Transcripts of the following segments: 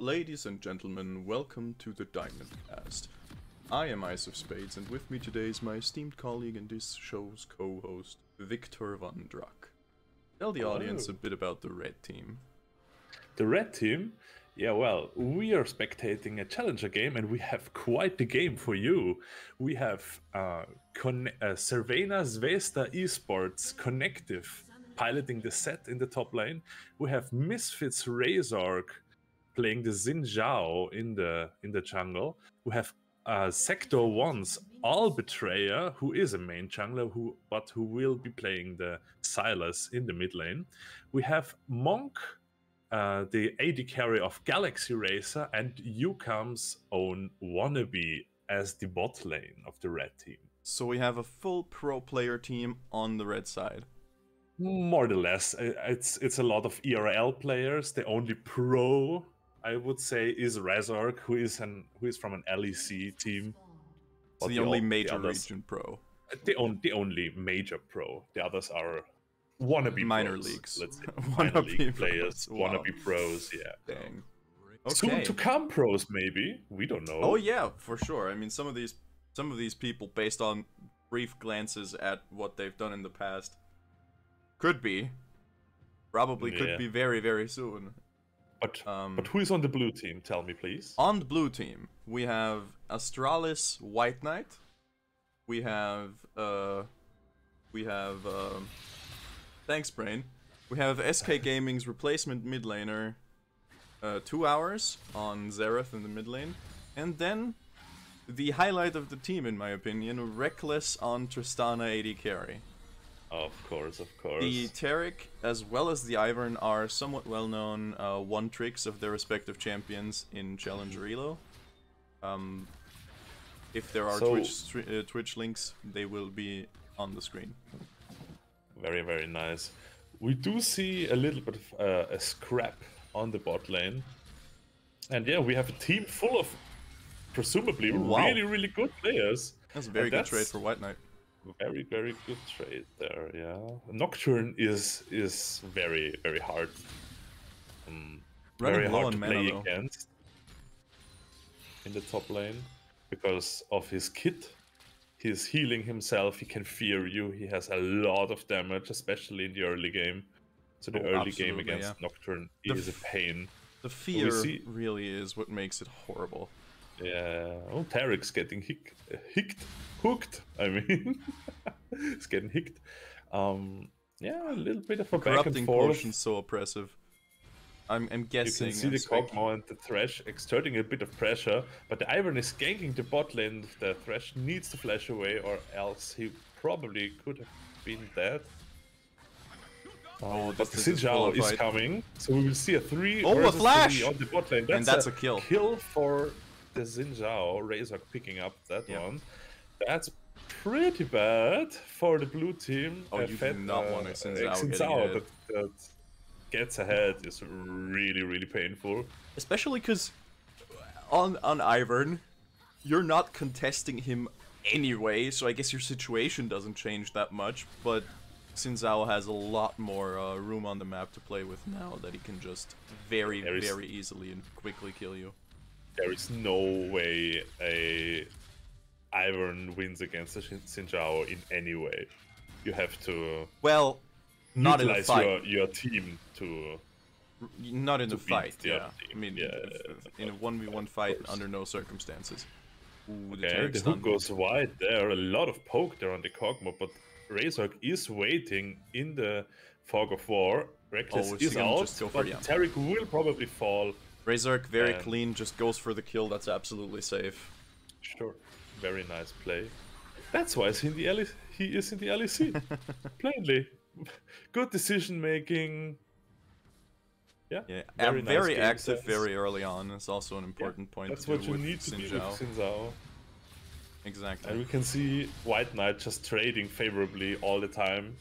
Ladies and gentlemen, welcome to the Diamond Cast. I am Ice of Spades, and with me today is my esteemed colleague and this show's co-host, Viktor von Drak. Tell the audience a bit about the red team. The red team? Yeah, well, we are spectating a challenger game and we have quite the game for you. We have Cervena Zvezda Esports Connective piloting the set in the top lane. We have Misfits Razork playing the Xin Zhao in the jungle. We have Sector 1's All Betrayer, who is a main jungler, who will be playing the Silas in the mid lane. We have Monk, the AD carry of Galaxy Racer, and Yukam's own Wannabe as the bot lane of the red team. So we have a full pro player team on the red side. More or less. It's a lot of ERL players. The only pro, I would say, is Razork, who is from an LEC team. So the only major region pro. The only major pro. The others are wannabe minor pros, leagues. Let's say. Minor league players, wow. Wannabe pros, yeah. Dang. Okay. Soon to come pros, maybe. We don't know. Oh yeah, for sure. I mean, some of these people, based on brief glances at what they've done in the past, could be very, very soon. But who is on the blue team? Tell me, please. On the blue team, we have Astralis White Knight. We have thanks, Brain. We have SK Gaming's replacement mid laner, 2 hours on Xerath in the mid lane, and then the highlight of the team, in my opinion, Rekkles on Tristana AD carry. Of course. The Taric as well as the Ivern are somewhat well-known one-tricks of their respective champions in Challenger Elo. If there are Twitch links, they will be on the screen. Very, very nice. We do see a little bit of a scrap on the bot lane. And yeah, we have a team full of presumably really, really good players. That's a very good trade for White Knight. Very, very good trade there, yeah. Nocturne is very, very hard. Very hard to play against in the top lane because of his kit. He's healing himself, he can fear you, he has a lot of damage, especially in the early game. So the early game against Nocturne is a pain. The fear really is what makes it horrible. Yeah, oh, Tarik's getting hooked. I mean, he's getting hicked. Yeah, a little bit of a back and forth. Potion's so oppressive. I'm guessing. You can see the Kog'Maw and the Thresh exerting a bit of pressure, but the Ivern is ganking the bot lane. The Thresh needs to flash away, or else he probably could have been dead. But the Xin Zhao is coming, so we will see a 3 versus 3 on the bot lane. That's a kill. Kill for the Xin Zhao. Razor picking up that one. That's pretty bad for the blue team. Oh, you do not want a Xin Zhao that gets ahead is really, really painful. Especially because on Ivern, you're not contesting him anyway, so I guess your situation doesn't change that much, but Xin Zhao has a lot more room on the map to play with now that he can just very easily and quickly kill you. There is no way a Ivern wins against a Xin Zhao in any way. You have to not in a fight. Your team to not in a fight. Yeah, team. I mean, in a 1v1 fight, under no circumstances. Ooh, the hook goes wide there. A lot of poke there on the Kog'Maw, but Razork is waiting in the fog of war. Rekkles is out, but Taric will probably fall. Razork very clean, just goes for the kill. That's absolutely safe. Sure, very nice play. That's why he is in the LEC. Plainly, good decision making. Yeah. Very active, very early on. It's also an important point. That's what you need to do with Xin Zhao. Exactly. And we can see White Knight just trading favorably all the time.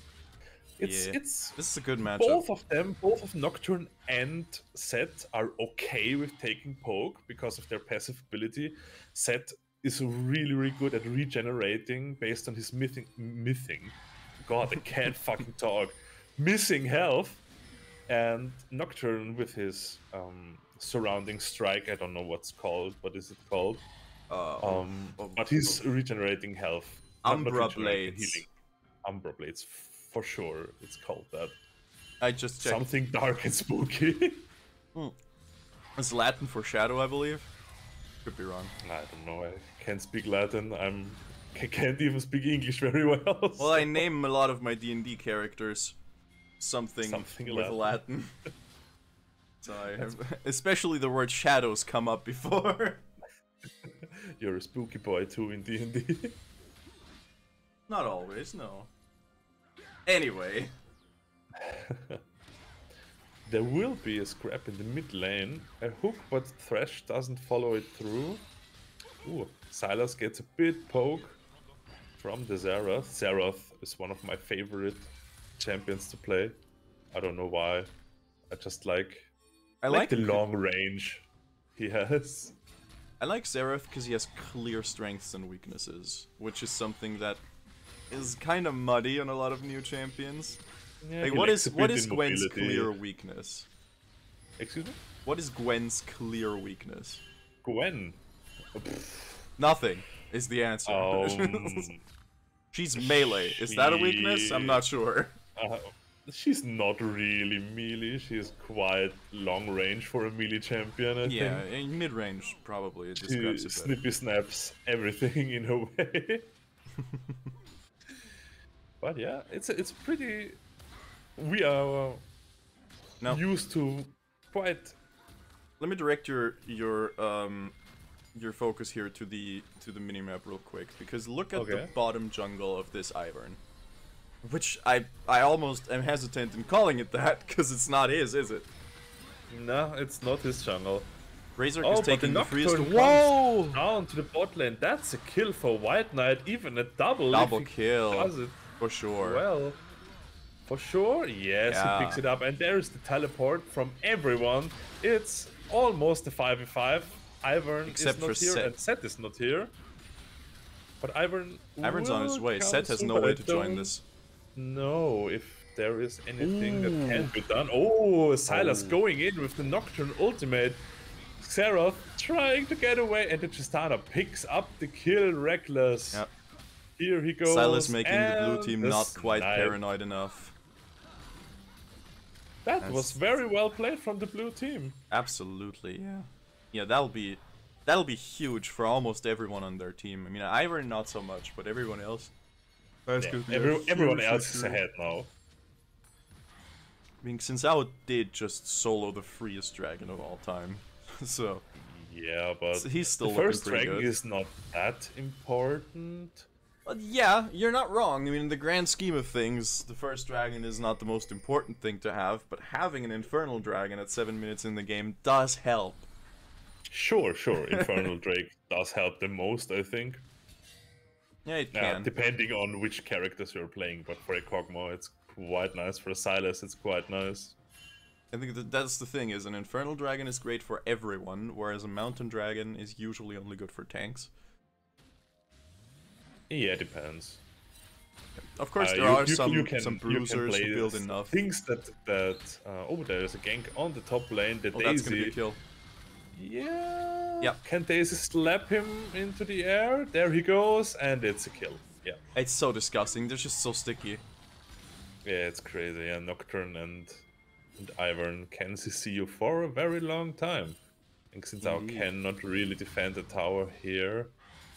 This is a good matchup. Both of them, both of Nocturne and Set, are okay with taking poke because of their passive ability. Set is really, really good at regenerating based on his missing. God, I can't fucking talk. Missing health. And Nocturne with his surrounding strike. I don't know what's called. What is it called? But he's regenerating health. Not Umbra regenerating, Blades. healing. Umbra Blades, for sure. It's called that. I just checked. Something dark and spooky. It's Latin for shadow, I believe. Could be wrong. I don't know. I can't speak Latin. I can't even speak English very well. Well, I name a lot of my D&D characters something with Latin. Latin. So I have, especially the word shadows come up before. You're a spooky boy too in D&D. Not always, no. Anyway. There will be a scrap in the mid lane. A hook, but Thresh doesn't follow it through. Ooh, Silas gets a bit poke from the Xerath. Xerath is one of my favorite champions to play. I don't know why. I just like the long range he has. I like Xerath because he has clear strengths and weaknesses, which is something that is kind of muddy on a lot of new champions. Yeah, like, what is Gwen's clear weakness? Excuse me? What is Gwen's clear weakness? Gwen? Nothing is the answer. She's melee. Is that a weakness? I'm not sure. She's not really melee. She's quite long range for a melee champion, I think. Yeah, in mid-range probably it describes it better. Snippy snaps everything in a way. But yeah, it's pretty... We are used to quite... Let me direct your focus here to the minimap real quick, because look at the bottom jungle of this Ivern. Which I almost am hesitant in calling it that, because it's not his, is it? No, it's not his jungle. Razor is taking the freest. Whoa! Down to the bot lane. That's a kill for White Knight, even a double. Double kill. Does it. For sure. Well, for sure, yes, he picks it up. And there's the teleport from everyone. It's almost a 5v5. Ivern is not here, and Set is not here. But Ivern's on his way. Set has no way to join this. No, if there is anything that can be done. Oh, Silas going in with the Nocturne ultimate. Xerath trying to get away, and the Tristana picks up the kill. Rekkles. Yep. Here he goes. Silas making the blue team not quite paranoid enough. That was very well played from the blue team. Absolutely, yeah. Yeah, that'll be huge for almost everyone on their team. I mean, Ivern not so much, but everyone else. Everyone else is ahead now. I mean, since Ao did just solo the freest dragon of all time, so yeah, but he's still the first dragon is not that important. But yeah, you're not wrong. I mean, in the grand scheme of things, the first dragon is not the most important thing to have, but having an infernal dragon at 7 minutes in the game does help. Sure. Infernal Drake does help the most, I think. Yeah, it can. Depending on which characters you're playing, but for a Kog'Maw it's quite nice. For a Silas it's quite nice. I think that's the thing, is an Infernal Dragon is great for everyone, whereas a Mountain Dragon is usually only good for tanks. Yeah, it depends. Of course, there are some bruisers who build enough. Things that oh, there's a gank on the top lane. The Daisy. That's gonna be a kill. Yeah. Yep. Can Daisy slap him into the air? There he goes, and it's a kill. Yeah. It's so disgusting. They're just so sticky. Yeah, it's crazy. Yeah, Nocturne and Ivern can CC you for a very long time. And since Ao cannot really defend the tower here,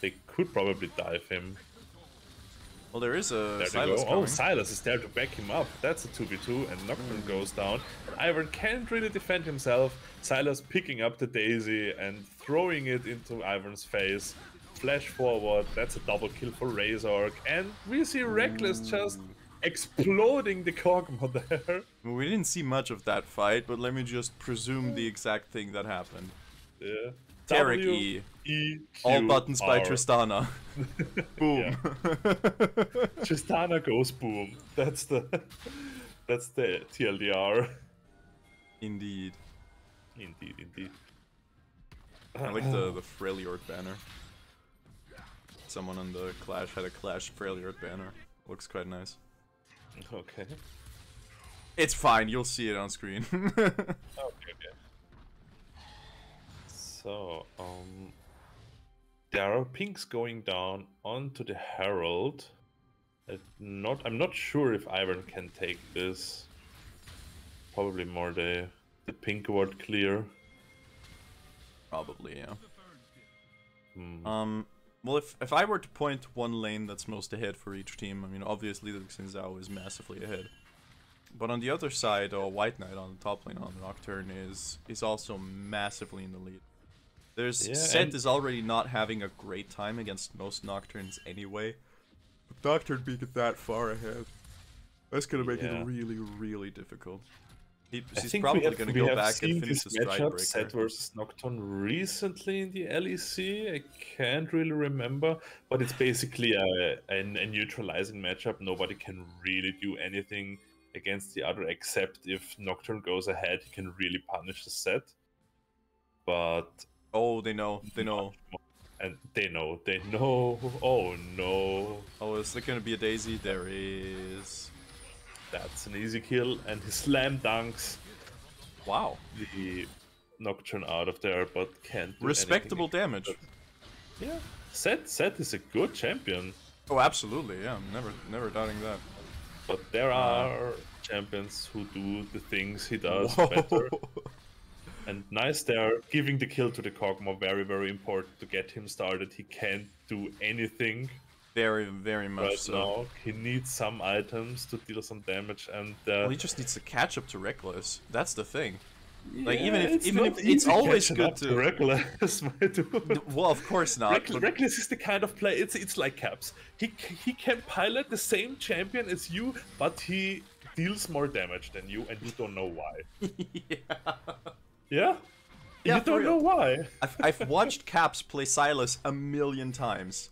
they could probably dive him. Well, there is a there Silas coming. Oh, Silas is there to back him up. That's a 2v2, and Nocturne goes down. But Ivern can't really defend himself. Silas picking up the Daisy and throwing it into Ivern's face. Flash forward. That's a double kill for Razork. And we see Rekkles just exploding the Kog'Maw there. We didn't see much of that fight, but let me just presume the exact thing that happened. Yeah. Tarek E. All buttons by Tristana. Boom. Tristana goes boom. That's the TLDR. Indeed. Indeed. I like the Freljord banner. Someone on the Clash had a Clash Freljord banner. Looks quite nice. Okay. It's fine, you'll see it on screen. Okay. So, there are pinks going down onto the Herald. I'm not sure if Ivern can take this. Probably more the pink ward clear. Probably, yeah. Hmm. Well, if I were to point one lane that's most ahead for each team, I mean, obviously the Xin Zhao is massively ahead. But on the other side, White Knight on the top lane on the Nocturne is also massively in the lead. Set is already not having a great time against most Nocturnes anyway. But Nocturne being that far ahead, that's gonna make it really, really difficult. He's probably gonna go back and finish the Stridebreaker. Set versus Nocturne recently in the LEC. I can't really remember, but it's basically a neutralizing matchup. Nobody can really do anything against the other, except if Nocturne goes ahead, he can really punish the Set. But oh, they know. And they know. Oh no. Oh, is there gonna be a Daisy? There is. That's an easy kill, and he slam dunks. Wow. The Nocturne out of there, but can't do respectable damage. Yeah. Set is a good champion. Oh, absolutely. Yeah, I'm never doubting that. But there are champions who do the things he does better. And nice there, giving the kill to the Kog'Maw, very, very important to get him started. He can't do anything. Very, very much right so. Now. He needs some items to deal some damage, and well, he just needs to catch up to Rekkles. That's the thing. Yeah, like even if it's always good to Rekkles, my dude. Well, of course not. Rekkles is the kind of play. It's like Caps. He can pilot the same champion as you, but he deals more damage than you, and you don't know why. Yeah. You don't know why. I've watched Caps play Sylas a million times.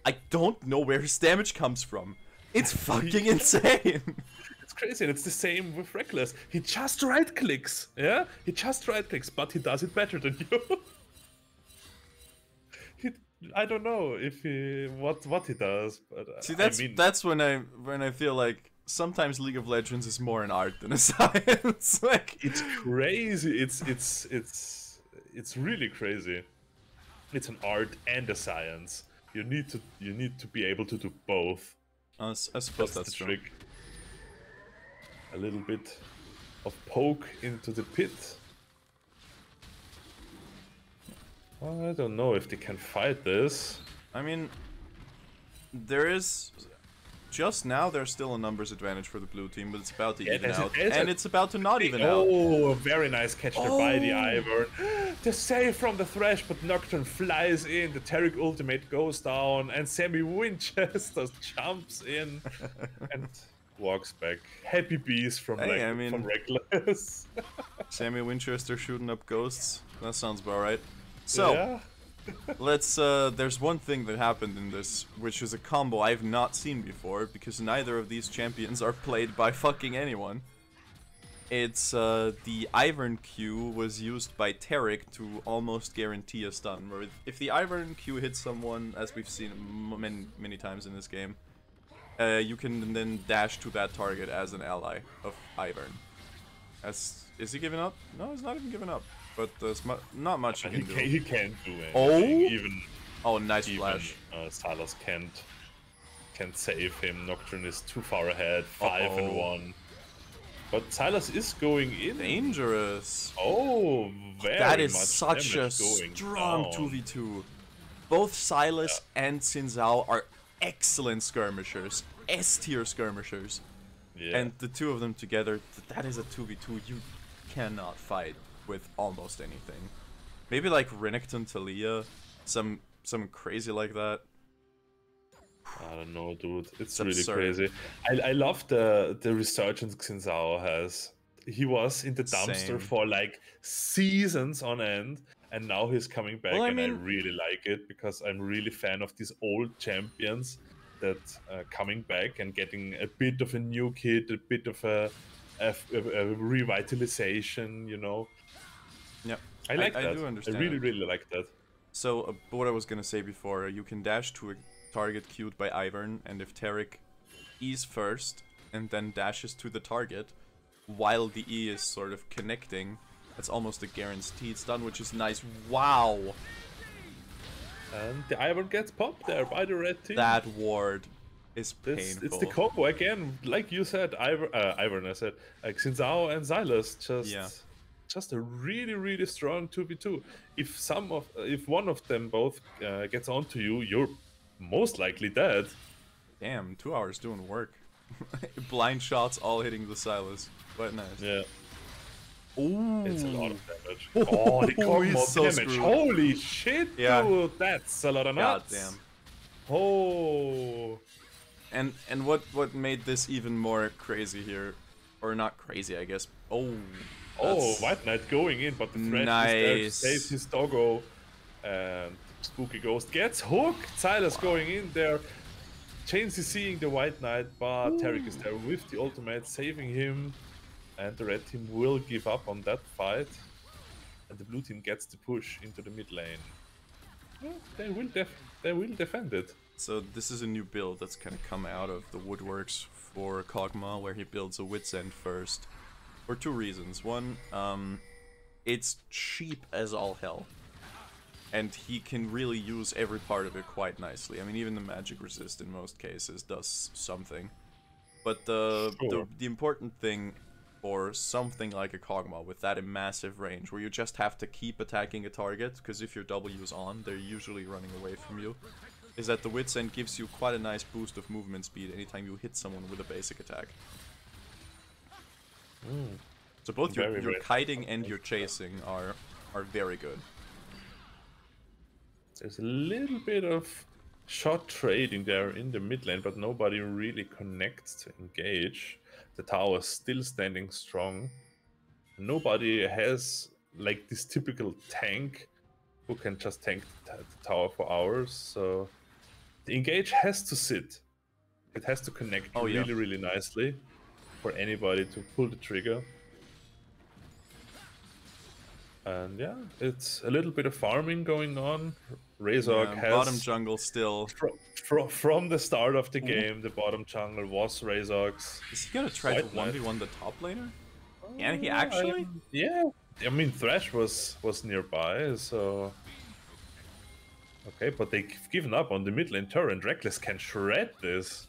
I don't know where his damage comes from. It's fucking insane. It's crazy, and it's the same with Rekkles. He just right clicks, yeah? He just right clicks, but he does it better than you. I don't know if what he does, but see, that's when I feel like sometimes League of Legends is more an art than a science. Like it's crazy. It's really crazy. It's an art and a science. You need to be able to do both. I suppose that's the trick. A little bit of poke into the pit. I don't know if they can fight this. I mean, there is. Just now, there's still a numbers advantage for the blue team, but it's about to even out. And it's about to not even out. Oh, a very nice catch there by the Ivern. The save from the Thresh, but Nocturne flies in. The Taric ultimate goes down, and Sammy Winchester jumps in and walks back. Happy bees from from Rekkles. Sammy Winchester shooting up ghosts. That sounds about right. So. Yeah. Let's, there's one thing that happened in this, which is a combo I've not seen before, because neither of these champions are played by fucking anyone. It's, the Ivern Q was used by Taric to almost guarantee a stun, where if the Ivern Q hits someone, as we've seen many times in this game, you can then dash to that target as an ally of Ivern. Is he giving up? No, he's not even giving up. But there's not much he can do. He can't do anything. Nice flash. Sylas can't save him. Nocturne is too far ahead. 5-1. But Sylas is going in. Dangerous. Oh, very that is much such a strong 2v2. Both Sylas and Xin Zhao are excellent skirmishers. S-tier skirmishers. Yeah. And the two of them together, that is a 2v2 you cannot fight with almost anything. Maybe like Renekton Talia, some crazy like that. I don't know, dude. It's really crazy. I love the resurgence Xin Zhao has. He was in the dumpster for like seasons on end, and now he's coming back, and I really like it because I'm really fan of these old champions that coming back and getting a bit of a new kit, a bit of a revitalization, you know. Yeah, I like that. I do understand. I really like that. So, what I was gonna say before, you can dash to a target queued by Ivern, and if Taric E's first and then dashes to the target, while the E is sort of connecting, That's almost a guaranteed stun, which is nice. Wow! And the Ivern gets popped there by the red team. That ward is painful. It's the combo again, like you said, Ivern, I said, like Xin Zhao and Silas, just a really strong 2v2. If one of them both gets onto you, you're most likely dead. Damn, 2 hours doing work. Blind shots all hitting the Silas. Quite nice. Yeah. Ooh. It's a lot of damage. Oh, the combo so damage. screwed. Holy shit, dude. That's a lot of nuts. God damn. Oh. And what made this even more crazy here, or not crazy, I guess. Oh, White Knight going in, but the threat is there to save his doggo, and Spooky Ghost gets hooked. Silas going in there, Chains is seeing the White Knight, but Tarek is there with the ultimate, saving him, and the red team will give up on that fight, and the blue team gets the push into the mid lane. Well, they will defend it. So this is a new build that's kind of come out of the woodworks for Kog'Maw, where he builds a Wit's End first. For 2 reasons. One, it's cheap as all hell. And he can really use every part of it quite nicely. I mean, even the magic resist in most cases does something. But the important thing for something like a Kog'Maw with that massive range, where you just have to keep attacking a target, because if your W is on, they're usually running away from you, is that the Wit's End gives you quite a nice boost of movement speed anytime you hit someone with a basic attack. So both your kiting and your chasing are very good. There's a little bit of shot trading there in the mid lane, but nobody really connects to engage. The tower is still standing strong. Nobody has like this typical tank who can just tank the tower for hours, so the engage has to sit. It has to connect really nicely for anybody to pull the trigger. And yeah, it's a little bit of farming going on. Razork has bottom jungle still. From the start of the game, the bottom jungle was Razork's. Is he gonna try to 1v1 the top laner? Can he actually? Yeah, I mean Thresh was nearby, so okay, but they've given up on the mid lane turret. Rekkles can shred this.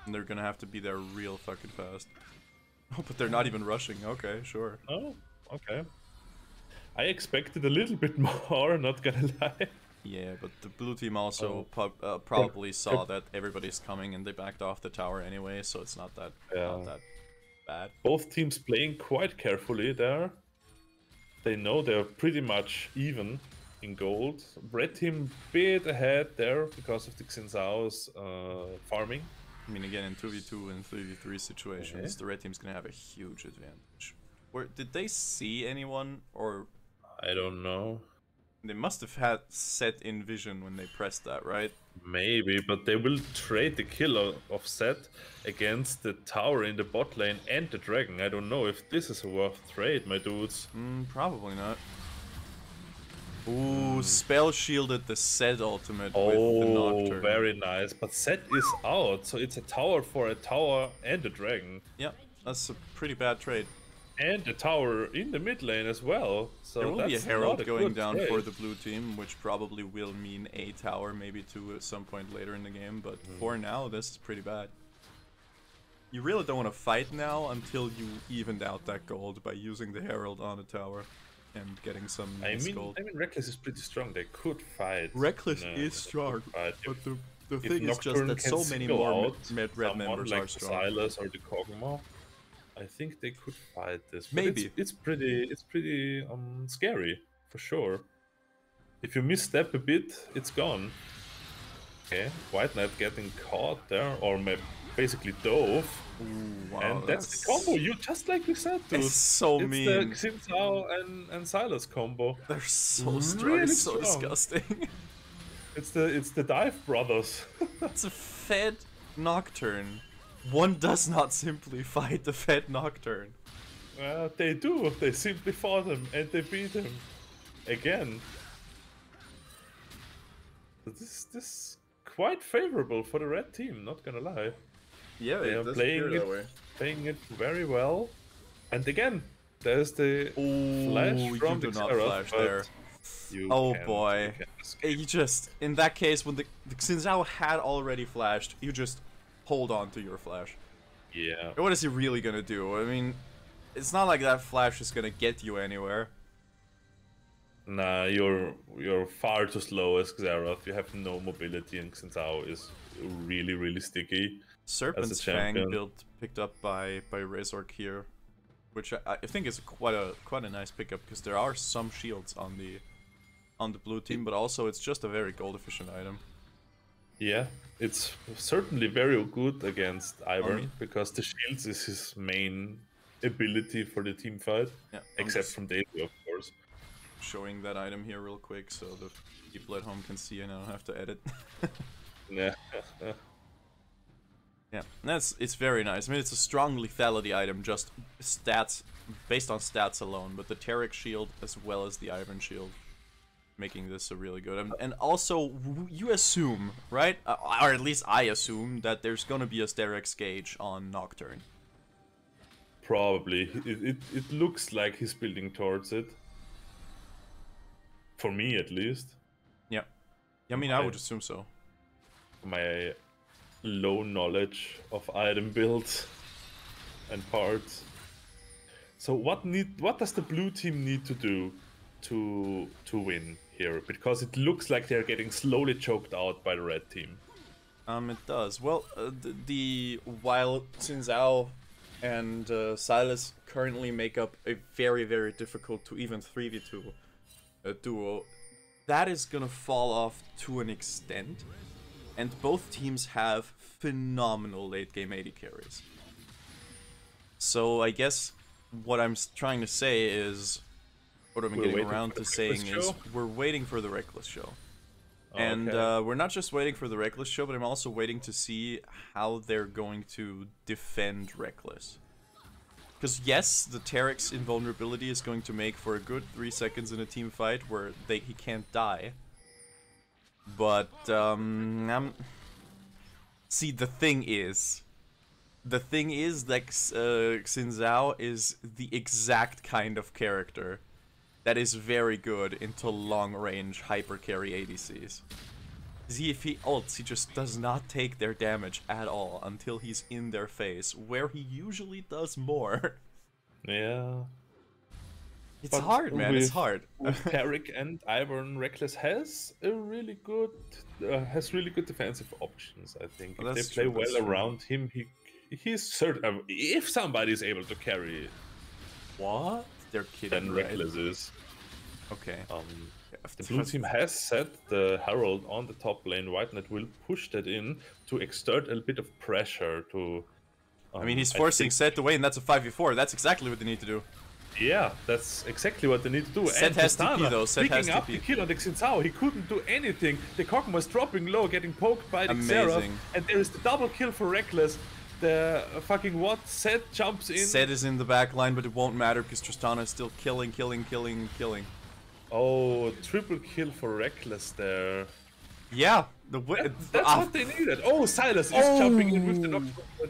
And they're gonna have to be there real fucking fast. Oh, but they're not even rushing. Okay, sure. Oh, okay. I expected a little bit more, not gonna lie. Yeah, but the blue team also probably saw that everybody's coming and they backed off the tower anyway, so it's not that bad. Both teams playing quite carefully there. They know they're pretty much even in gold. Red team bit ahead there because of the Xin Zhao's farming. I mean, again, in 2v2 and 3v3 situations, the red team's gonna have a huge advantage. Did they see anyone, or... I don't know. They must have had Set in vision when they pressed that, right? Maybe, but they will trade the kill of Set against the tower in the bot lane and the dragon. I don't know if this is a worth trade, my dudes. Probably not. Ooh, spell shielded the Set ultimate with the Nocturne. Very nice. But Set is out, so it's a tower for a tower and a dragon. Yeah, that's a pretty bad trade. And the tower in the mid lane as well. So there will be a Herald going down for the blue team, which probably will mean a tower, maybe two at some point later in the game. But for now, this is pretty bad. You really don't want to fight now until you evened out that gold by using the Herald on a tower and getting some gold. I mean, Rekkles is pretty strong. They could fight. Rekkles is strong, but the thing is just that so many more red members are strong. Silas or the Kog'Maw. I think they could fight this. But maybe it's pretty scary for sure. If you misstep a bit, it's gone. Okay, White Knight getting caught there, or basically dove. Ooh, wow, and that's the combo. You just like you said, dude. It's so mean. It's the Xin Zhao and Silas combo. They're so strong. Really it's so disgusting. It's the Dive brothers. It's a fed Nocturne. One does not simply fight the fed Nocturne. They do. They simply fought him and they beat him again. This quite favorable for the red team. Not gonna lie. Yeah, they are playing it very well. And again, there's the flash from you do not Xerath, flash but there. you Oh can't- boy. you can't escape. You just, in that case, when the Xin Zhao had already flashed, you just hold on to your flash. Yeah. What is he really gonna do? I mean, it's not like that flash is gonna get you anywhere. Nah, you're far too slow as Xerath. You have no mobility, and Xin Zhao is really sticky. Serpent's Fang build picked up by Razork here, which I think is quite a nice pickup because there are some shields on the blue team, but also it's just a very gold efficient item. Yeah, it's certainly very good against Ivern me? because the shields is his main ability for the team fight, Yeah, except from Daily, of course. Showing that item here real quick so the people at home can see and I don't have to edit. Yeah. Yeah, it's very nice. I mean, it's a strong lethality item, just stats based on stats alone, but the Tarek shield as well as the Ivan shield making this a really good. And also, you assume, right? Or at least I assume that there's gonna be a Sterex gauge on Nocturne. Probably. It looks like he's building towards it. For me, at least. Yeah. I mean, I would assume so. My low knowledge of item builds and parts. So what does the blue team need to do to win here? Because it looks like they're getting slowly choked out by the red team. It does. Well, while Xin Zhao and Silas currently make up a very difficult to even 3v2 duo, that is gonna fall off to an extent. And both teams have phenomenal late game AD carries. So I guess what I'm trying to say is, what I'm getting around to saying is, we're waiting for the Rekkles show. Oh, and okay. we're not just waiting for the Rekkles show, but I'm also waiting to see how they're going to defend Rekkles. Because yes, the Tarek's invulnerability is going to make for a good 3 seconds in a team fight where he can't die. But, see, the thing is that Xin Zhao is the exact kind of character that is very good into long-range hyper-carry ADCs. See, if he ults, he just does not take their damage at all until he's in their face, where he usually does more. Yeah. It's hard, man, it's hard. With Tarek and Ivern, Rekkles has really good defensive options, I think. Well, if they play well around him, he's certain. If somebody is able to carry it, What? They're kidding, then right? Rekkles is. Okay. The blue team has set the Herald on the top lane. Whitenet will push that in to exert a bit of pressure to... I mean, he's forcing Set to win, and that's a 5v4. That's exactly what they need to do. Yeah, that's exactly what they need to do. Set has TP though, Set has picking up TP. the kill on the Xin Zhao, he couldn't do anything. The Kog'Maw was dropping low, getting poked by the Xerath, and there is the double kill for Rekkles. The fucking what? Set jumps in. Set is in the back line, but it won't matter because Tristana is still killing. Oh, triple kill for Rekkles there. Yeah, that's what they needed. Oh, Silas is jumping in with the knockdown.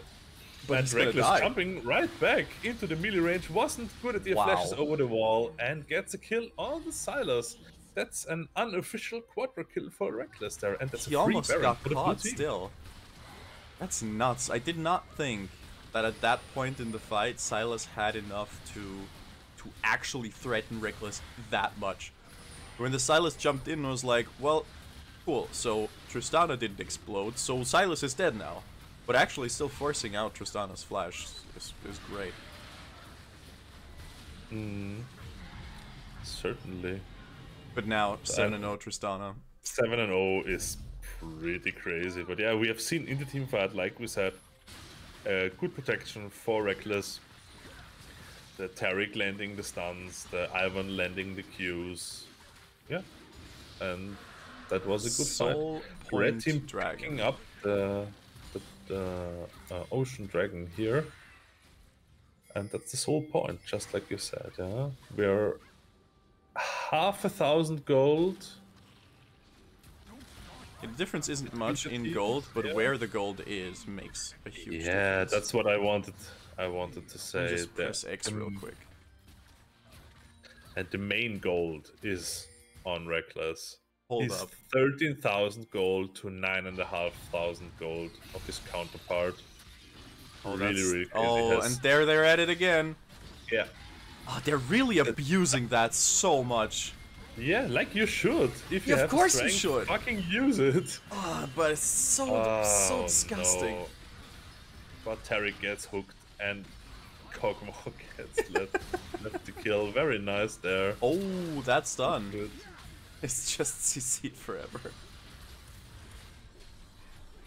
But Rekkles jumping right back into the melee range, wasn't good at the flashes over the wall, and gets a kill on the Silas. That's an unofficial quadra kill for Rekkles there, and that's a free almost Baron got for the blue caught team. still. That's nuts. I did not think that at that point in the fight, Silas had enough to actually threaten Rekkles that much. When the Silas jumped in, I was like, well, cool, so Tristana didn't explode, so Silas is dead now. But actually still forcing out Tristana's flash is great. Certainly. But now, 7-0 Tristana. 7-0 is pretty crazy. But yeah, we have seen in the team fight, like we said, good protection for Rekkles. The Tarek landing the stuns, the Ivan landing the Qs. Yeah. And that was a good fight. Red team picking up the Ocean Dragon here, and that's the sole point, just like you said. Yeah, we're 5,000 gold. The difference isn't much in gold, but where the gold is makes a huge difference. Yeah, that's what I wanted to say. Just press X real quick. And the main gold is on Rekkles. Hold He's up. 13,000 gold to 9,500 gold of his counterpart. Oh, Really crazy. Oh, and there they're at it again. Yeah. Oh, they're really abusing that so much. Yeah, like you should. If you Yeah, have of course strength, you should. fucking use it. Oh, but it's so disgusting. No. But Tarek gets hooked and Kog'Maw gets left to kill. Very nice there. Oh, that's done. Good. It's just CC'd forever.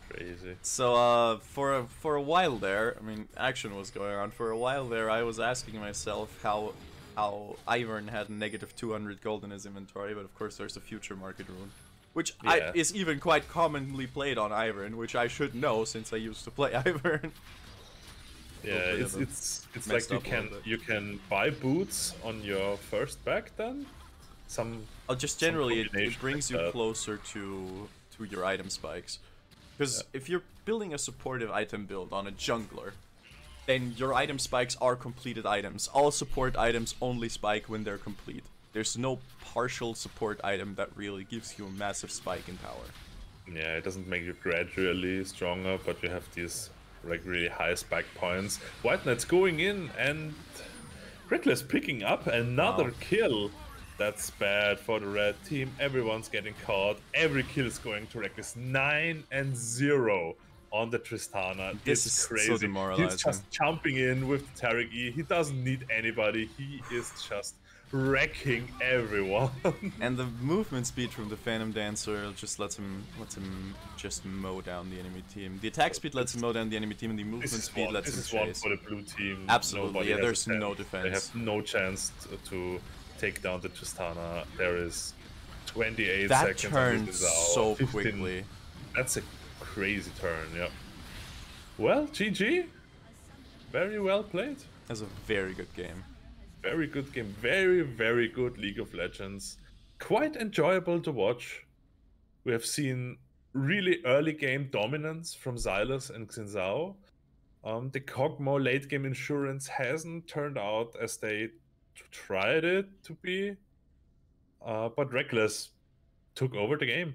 Crazy. So, for a while there, I mean, action was going on. For a while there, I was asking myself how Ivern had negative 200 gold in his inventory, but of course there's a future market rune, which is even quite commonly played on Ivern, which I should know since I used to play Ivern. Yeah, it's like you can buy boots on your first back then. Just generally it brings you closer to your item spikes. Because if you're building a supportive item build on a jungler, then your item spikes are completed items. All support items only spike when they're complete. There's no partial support item that really gives you a massive spike in power. Yeah, it doesn't make you gradually stronger, but you have these like really high spike points. White Knight's going in and Rekkles picking up another kill. That's bad for the red team. Everyone's getting caught. Every kill is going to Rekkles. 9-0 on the Tristana. This is crazy. so demoralizing. He's just jumping in with the Tarek E. He doesn't need anybody. He is just wrecking everyone. And the movement speed from the Phantom Dancer just lets him just mow down the enemy team. The attack speed lets him mow down the enemy team, and the movement speed lets him chase. This is one for the blue team. Absolutely, yeah. There's no defense. They have no chance to take down the Tristana. There is 28 seconds. That turned so 15. quickly. That's a crazy turn, yeah. Well, GG. Very well played. That's a very good game. Very good game. Very good League of Legends. Quite enjoyable to watch. We have seen really early game dominance from Xylus and Xin Zhao. The Kog'Maw late game insurance hasn't turned out as they tried it to be, but Rekkles took over the game.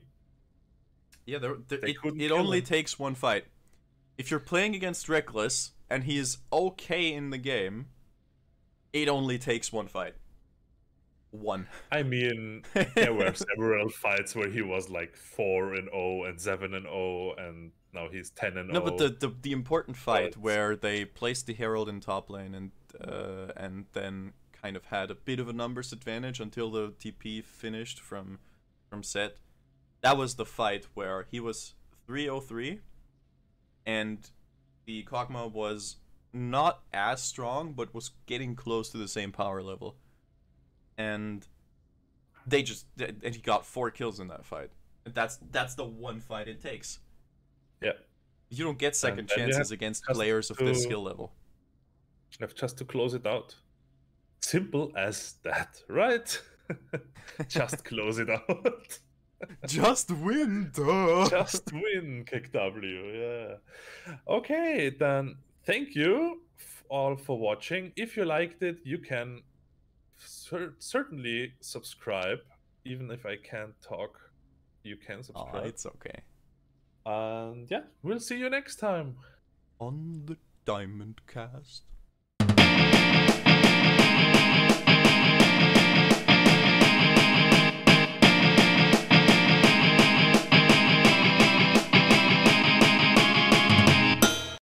Yeah, it only takes one fight. If you're playing against Rekkles and he's okay in the game, it only takes one fight. One. I mean, there were several fights where he was like 4-0 and 7-0, and now he's 10-0. No, but the important fight where they placed the Herald in top lane and then kind of had a bit of a numbers advantage until the TP finished from set. That was the fight where he was 3-0-3 and the Kog'Maw was not as strong but was getting close to the same power level. And he got 4 kills in that fight. And that's the one fight it takes. Yeah. You don't get second chances against players of this skill level. You have just to close it out. Simple as that, right? Just close it out. Just win, duh. Just win, KW, yeah. Okay, then thank you all for watching. If you liked it, you can certainly subscribe. Even if I can't talk, you can subscribe. Oh, it's okay. And yeah, we'll see you next time. On the Diamond Cast.